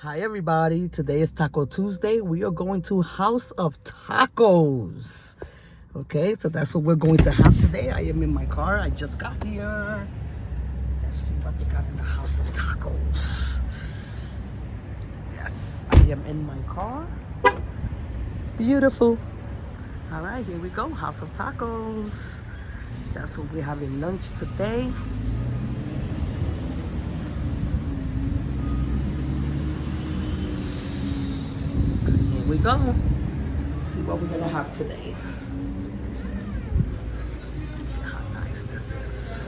Hi everybody, today is Taco Tuesday. We are going to House of Tacos. Okay, so that's what we're going to have today. I am in my car, I just got here. Let's see what they got in the House of Tacos. Yes, I am in my car. Beautiful. All right, here we go, House of Tacos. That's what we're having lunch today. Here we go. Let's see what we're gonna have today. Look at how nice this is.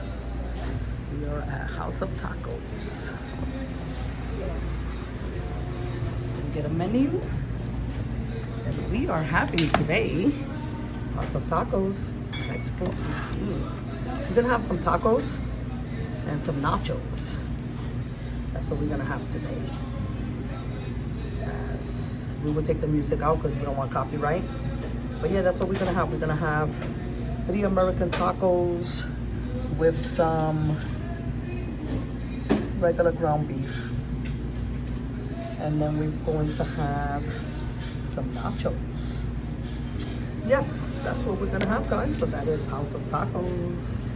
We are at House of Tacos. Can get a menu. And we are having today House of Tacos, Mexican cuisine. We're gonna have some tacos and some nachos. That's what we're gonna have today. Yes. We will take the music out because we don't want copyright. But yeah, that's what we're gonna have. We're gonna have 3 American tacos with some regular ground beef. And then we're going to have some nachos. Yes, that's what we're gonna have, guys. So that is House of Tacos.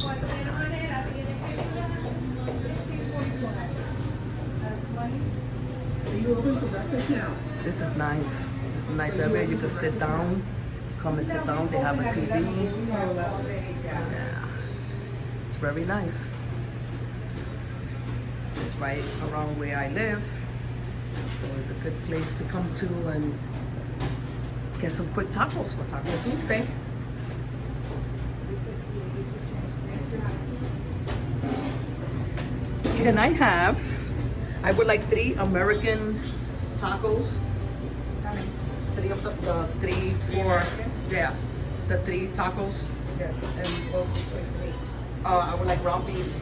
This is nice. This is nice. This is a nice area. You can sit down. Come and sit down. They have a TV. Yeah. It's very nice. It's right around where I live. So it's a good place to come to and get some quick tacos for Taco Tuesday. Can I would like 3 American tacos. 3 of the 3, 4, yeah, the 3 tacos. Yes, and what was supposed to be? I would like ground beef.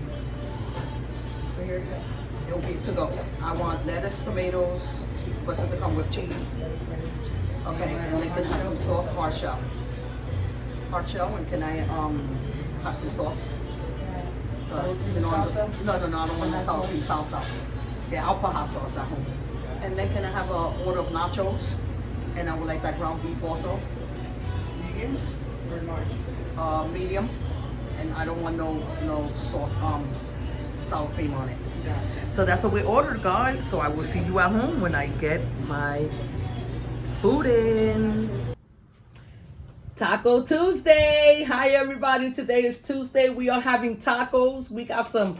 So here you go. It'll be to go. I want lettuce, tomatoes, but does it come with cheese? Okay, and then can I have some sauce, hard shell. Hard shell, and can I have some sauce? You know, no, I don't want the sour cream salsa. Yeah, I'll put hot sauce at home. And then can I have a order of nachos? And I would like that ground beef also. Medium or large? Medium. And I don't want no sauce, sour cream on it. Gotcha. So that's what we ordered, guys. So I will see you at home when I get my food in. Taco Tuesday. Hi, everybody. Today is Tuesday. We are having tacos. We got some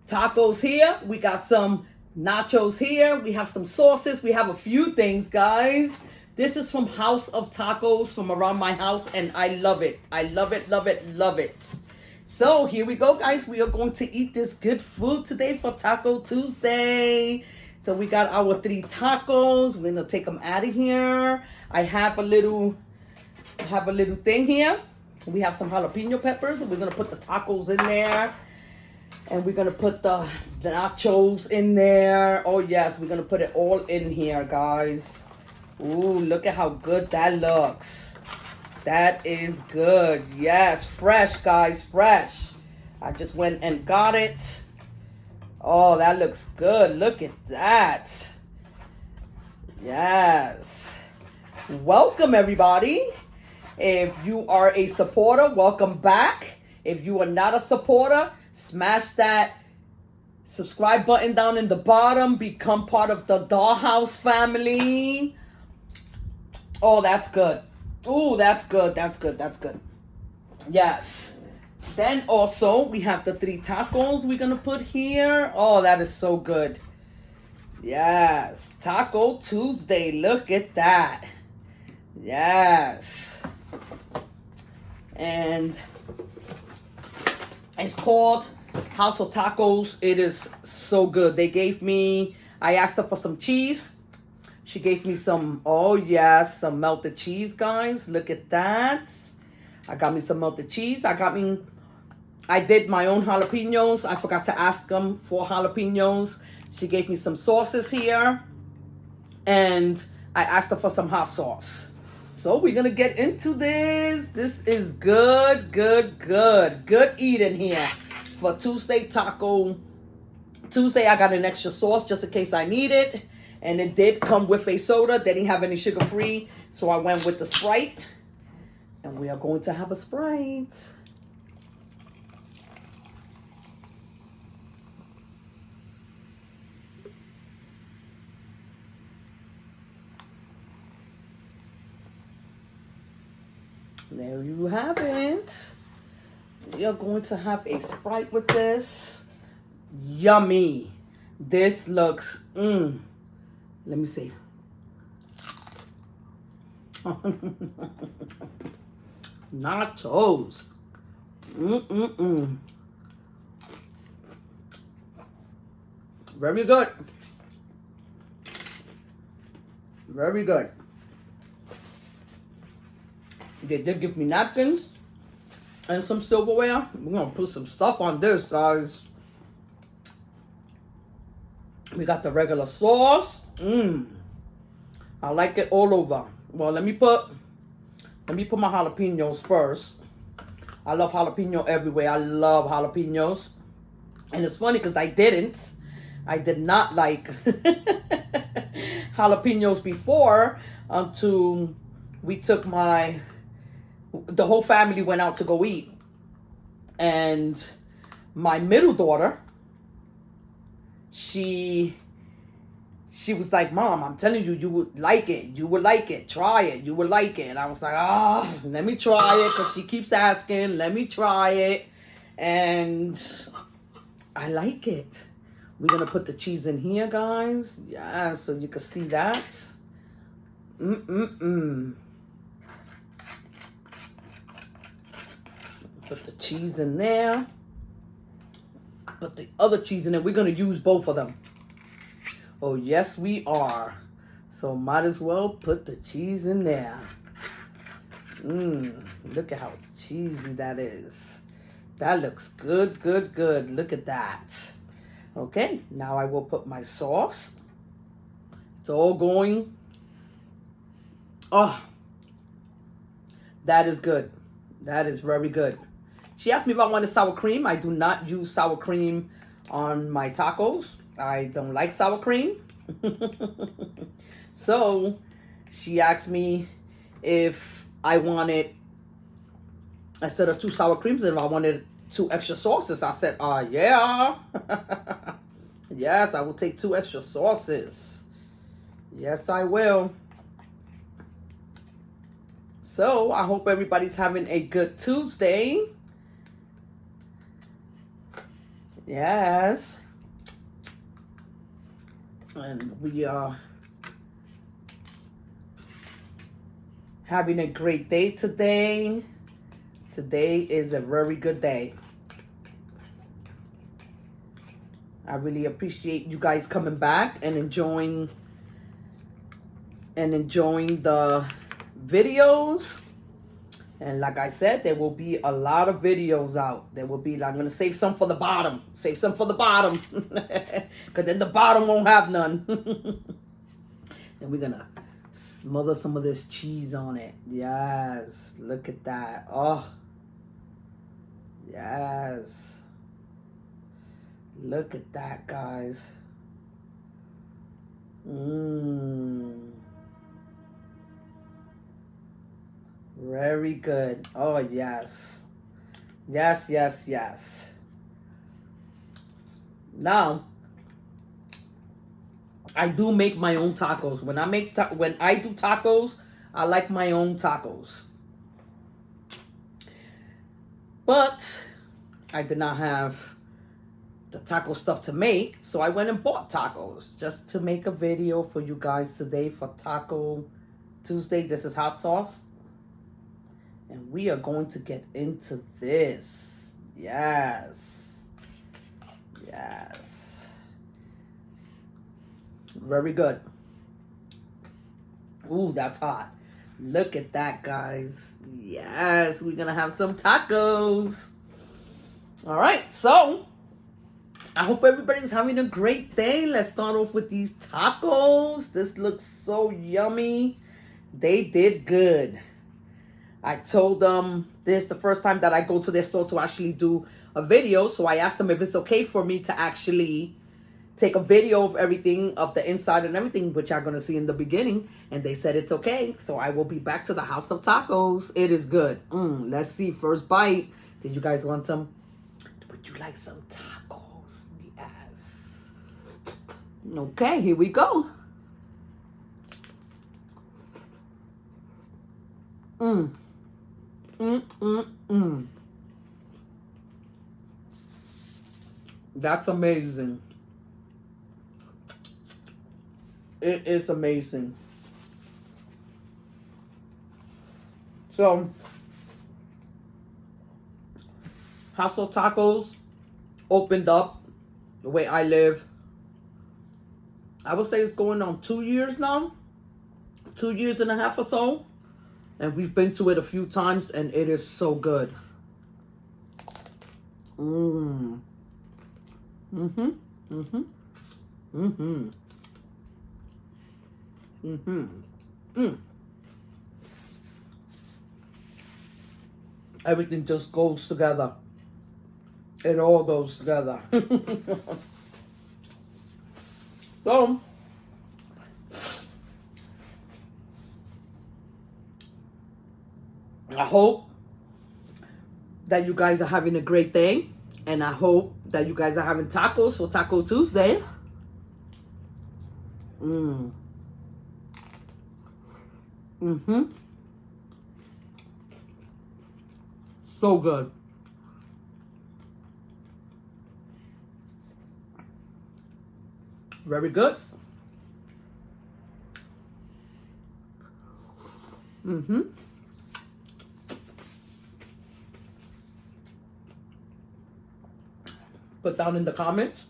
tacos here. We got some nachos here. We have some sauces. We have a few things, guys. This is from House of Tacos from around my house, and I love it. I love it, love it, love it. So here we go, guys. We are going to eat this good food today for Taco Tuesday. So we got our 3 tacos. We're gonna take them out of here. I have a little thing here. We have some jalapeno peppers. We're gonna put the tacos in there, and we're gonna put the nachos in there. Oh yes, we're gonna put it all in here, guys. Ooh, look at how good that looks. That is good. Yes, fresh, guys, fresh. I just went and got it. Oh, that looks good. Look at that. Yes. Welcome, everybody. If you are a supporter, welcome back. If you are not a supporter, smash that subscribe button down in the bottom. Become part of the Dollhouse family. Oh, that's good. Oh, that's good. That's good. That's good. Yes. Then also, we have the 3 tacos we're going to put here. Oh, that is so good. Yes. Taco Tuesday. Look at that. Yes. And it's called House of Tacos. It is so good. I asked her for some cheese. She gave me some, oh yes, some melted cheese, guys. Look at that. I got me some melted cheese. I did my own jalapenos. I forgot to ask them for jalapenos. She gave me some sauces here. And I asked her for some hot sauce. So we're going to get into this. This is good, good, good. Good eating here. for Tuesday Taco Tuesday. I got an extra sauce just in case I need it. And it did come with a soda. They didn't have any sugar free. So I went with the Sprite. And we are going to have a Sprite. There you have it. We are going to have a Sprite with this. Yummy. This looks, let me see. Nachos. Very good. Very good. They did give me napkins and some silverware. We're going to put some stuff on this, guys. We got the regular sauce. I like it all over. Well, let me put my jalapenos first. I love jalapeno everywhere. I love jalapenos. And it's funny because I did not like jalapenos before until we took the whole family went out to go eat. And my middle daughter, she was like, Mom, I'm telling you, you would like it. You would like it. Try it. You would like it. And I was like, let me try it. Because she keeps asking, let me try it. And I like it. We're going to put the cheese in here, guys. Yeah, so you can see that. Put the cheese in there. Put the other cheese in there. We're going to use both of them. Oh, yes, we are. So might as well put the cheese in there. Look at how cheesy that is. That looks good, good, good. Look at that. Okay, now I will put my sauce. It's all going. Oh, that is good. That is very good. She asked me if I wanted sour cream. I do not use sour cream on my tacos. I don't like sour cream. So she asked me if I wanted, instead of 2 sour creams, if I wanted 2 extra sauces. I said, yeah. Yes, I will take 2 extra sauces. Yes, I will. So I hope everybody's having a good Tuesday. Yes. And we are having a great day today. Today is a very good day. I really appreciate you guys coming back and enjoying the videos. And like I said, there will be a lot of videos out. I'm going to save some for the bottom. Save some for the bottom. Because then the bottom won't have none. And we're going to smother some of this cheese on it. Yes. Look at that. Oh. Yes. Look at that, guys. Very good. Oh, yes. Yes, yes, yes. Now, I do make my own tacos. When I do tacos, I like my own tacos. But I did not have the taco stuff to make, so I went and bought tacos just to make a video for you guys today for Taco Tuesday. This is hot sauce. And we are going to get into this. Yes. Yes. Very good. Ooh, that's hot. Look at that, guys. Yes, we're going to have some tacos. All right, so I hope everybody's having a great day. Let's start off with these tacos. This looks so yummy. They did good. I told them this is the first time that I go to their store to actually do a video. So I asked them if it's okay for me to actually take a video of everything, of the inside and everything, which you're going to see in the beginning. And they said it's okay. So I will be back to the House of Tacos. It is good. Let's see. First bite. Did you guys want some? Would you like some tacos? Yes. Okay, here we go. That's amazing. It is amazing. So, Hustle Tacos opened up the way I live. I would say it's going on 2 years now. 2 years and a half or so. And we've been to it a few times and it is so good. Everything just goes together. It all goes together. So, I hope that you guys are having a great day. And I hope that you guys are having tacos for Taco Tuesday. So good. Very good. Put down in the comments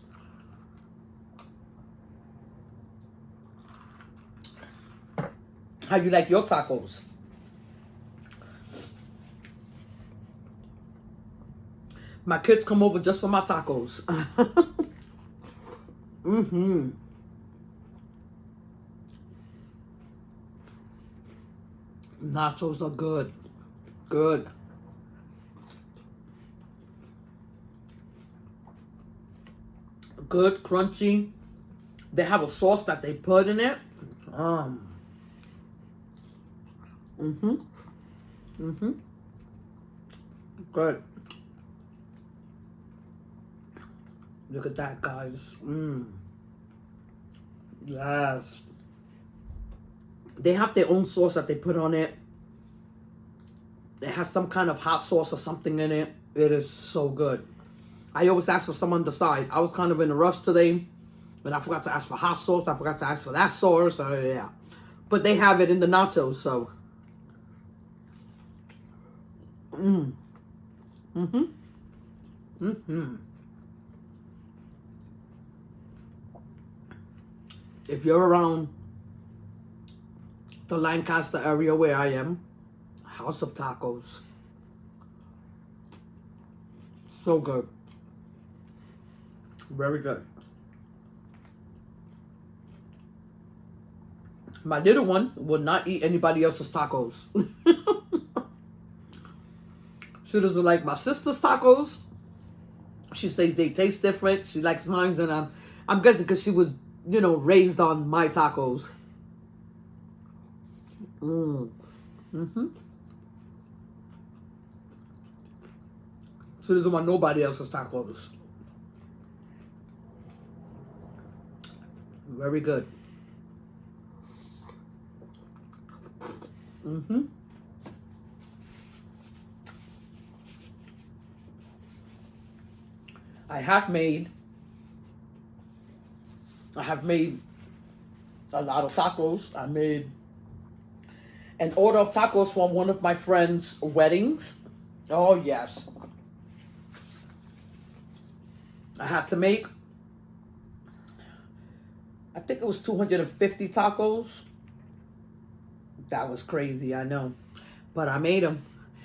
how you like your tacos. My kids come over just for my tacos. Nachos are good. Good. Good, crunchy. They have a sauce that they put in it. Good. Look at that, guys. Yes. They have their own sauce that they put on it. It has some kind of hot sauce or something in it. It is so good. I always ask for some on the side. I was kind of in a rush today, and I forgot to ask for hot sauce. I forgot to ask for that sauce. Yeah. But they have it in the nachos, so. If you're around the Lancaster area where I am, House of Tacos. So good. Very good. My little one will not eat anybody else's tacos. She doesn't like my sister's tacos. She says they taste different. She likes mine, and I'm guessing because she was, raised on my tacos. She doesn't want nobody else's tacos. Very good. I have made a lot of tacos. I made an order of tacos from one of my friend's weddings. Oh, yes. I had to make, I think it was 250 tacos. That was crazy, I know. But I made them.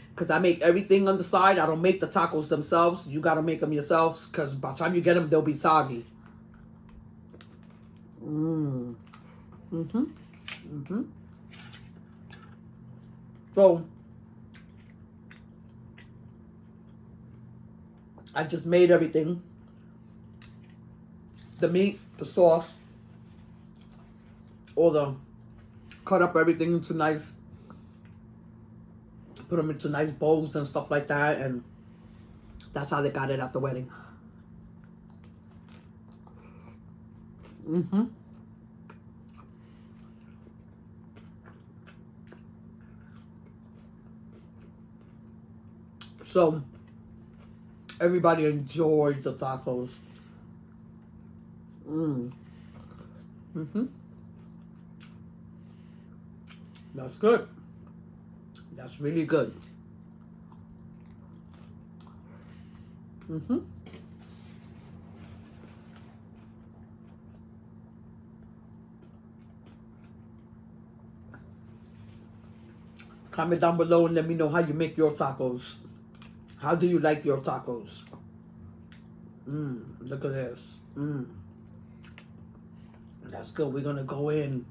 Because I make everything on the side. I don't make the tacos themselves. You got to make them yourselves. Because by the time you get them, they'll be soggy. So, I just made everything. The meat, the sauce, cut up everything into nice, put them into nice bowls and stuff like that, and that's how they got it at the wedding. So everybody enjoyed the tacos. That's good. That's really good. Comment down below and let me know how you make your tacos. How do you like your tacos? Look at this. That's good. We're gonna go in.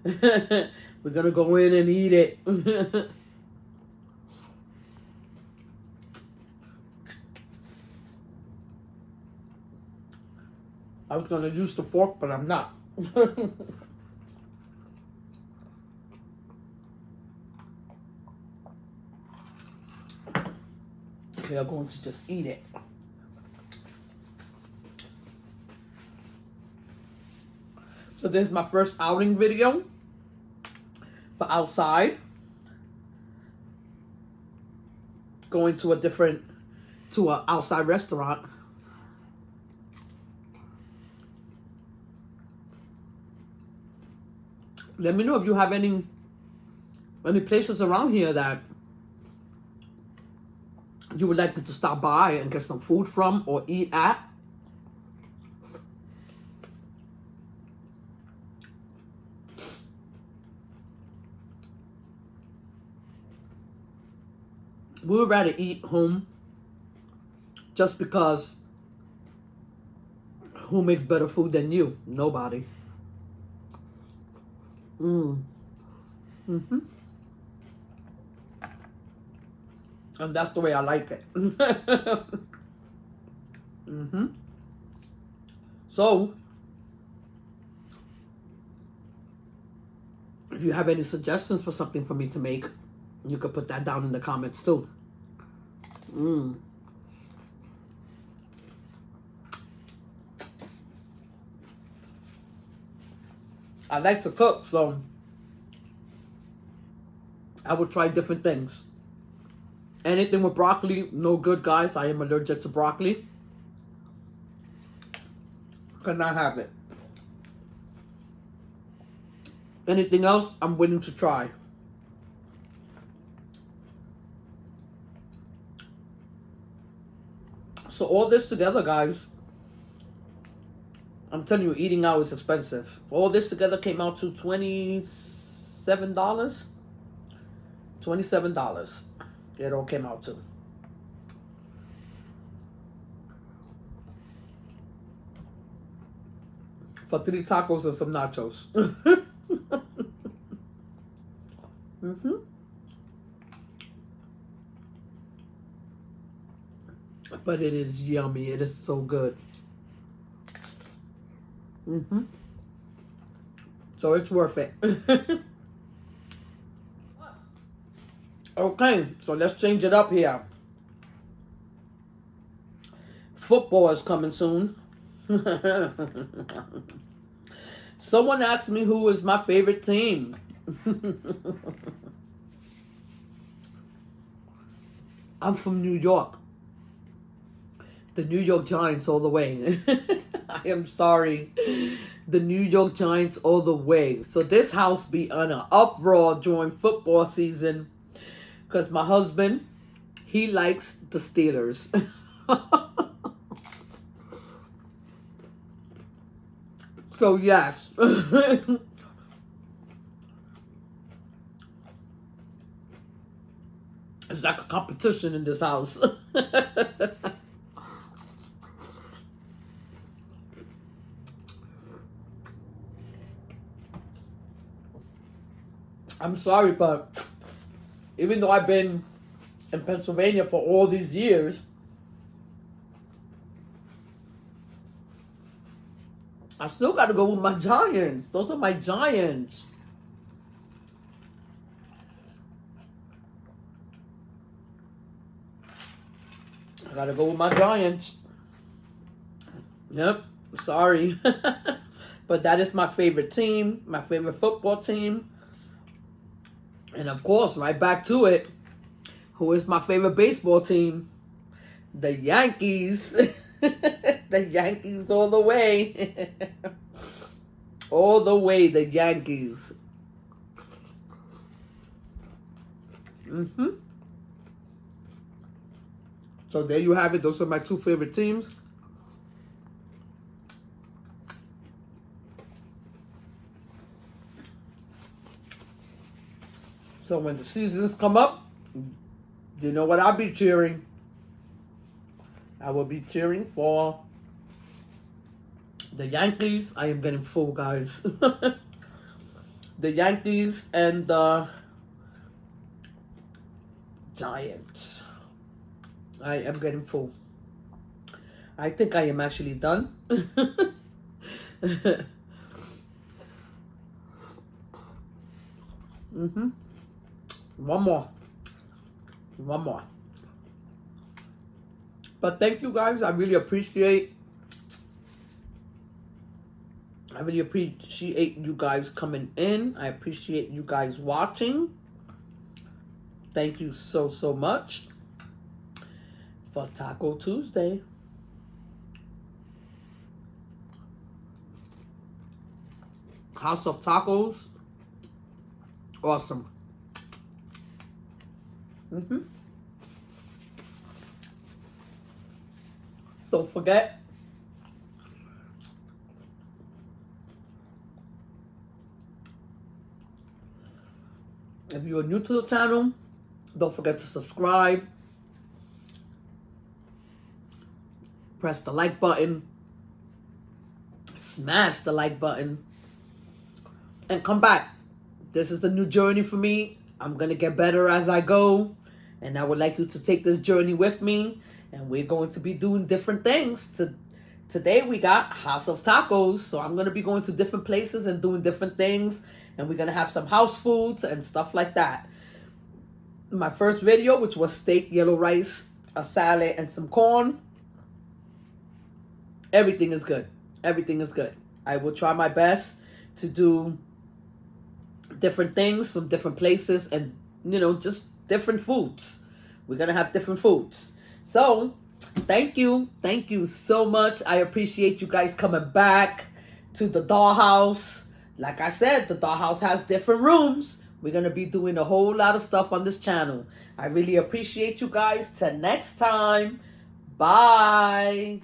We're gonna go in and eat it. I was gonna use the fork, but I'm not. We are going to just eat it. So this is my first outing video for outside. Going to an outside restaurant. Let me know if you have any places around here that you would like me to stop by and get some food from or eat at. We would rather eat home just because who makes better food than you? Nobody. And that's the way I like it. So, if you have any suggestions for something for me to make, you could put that down in the comments too. I like to cook, so I would try different things. Anything with broccoli, no good, guys. I am allergic to broccoli. Cannot have it. Anything else, I'm willing to try. So all this together, guys, I'm telling you, eating out is expensive. All this together came out to $27. $27. It all came out to. For 3 tacos and some nachos. But it is yummy. It is so good. So it's worth it. Okay, so let's change it up here. Football is coming soon. Someone asked me who is my favorite team. I'm from New York. The New York Giants all the way. I am sorry. The New York Giants all the way. So this house be on an uproar during football season. Because my husband, he likes the Steelers. So yes. It's like a competition in this house. I'm sorry, but even though I've been in Pennsylvania for all these years, I still got to go with my Giants. Those are my Giants. I got to go with my Giants. Yep. Sorry. But that is my favorite team, my favorite football team. And of course, right back to it. Who is my favorite baseball team? The Yankees. The Yankees all the way. All the way, the Yankees. So there you have it. Those are my two favorite teams. So when the seasons come up, you know what I'll be cheering. I will be cheering for the Yankees. I am getting full, guys. The Yankees and the Giants. I am getting full. I think I am actually done. One more. But thank you guys. I really appreciate you guys coming in. I appreciate you guys watching. Thank you so much for Taco Tuesday. House of Tacos. Awesome. Don't forget, if you are new to the channel, don't forget to subscribe. Press the like button. Smash the like button. And come back. This is a new journey for me. I'm going to get better as I go. And I would like you to take this journey with me. And we're going to be doing different things. Today we got House of Tacos. So I'm going to be going to different places and doing different things. And we're going to have some house foods and stuff like that. My first video, which was steak, yellow rice, a salad, and some corn. Everything is good. Everything is good. I will try my best to do different things from different places and, you know, just different foods. We're going to have different foods. So, thank you. Thank you so much. I appreciate you guys coming back to the dollhouse. Like I said, the dollhouse has different rooms. We're going to be doing a whole lot of stuff on this channel. I really appreciate you guys. Till next time. Bye.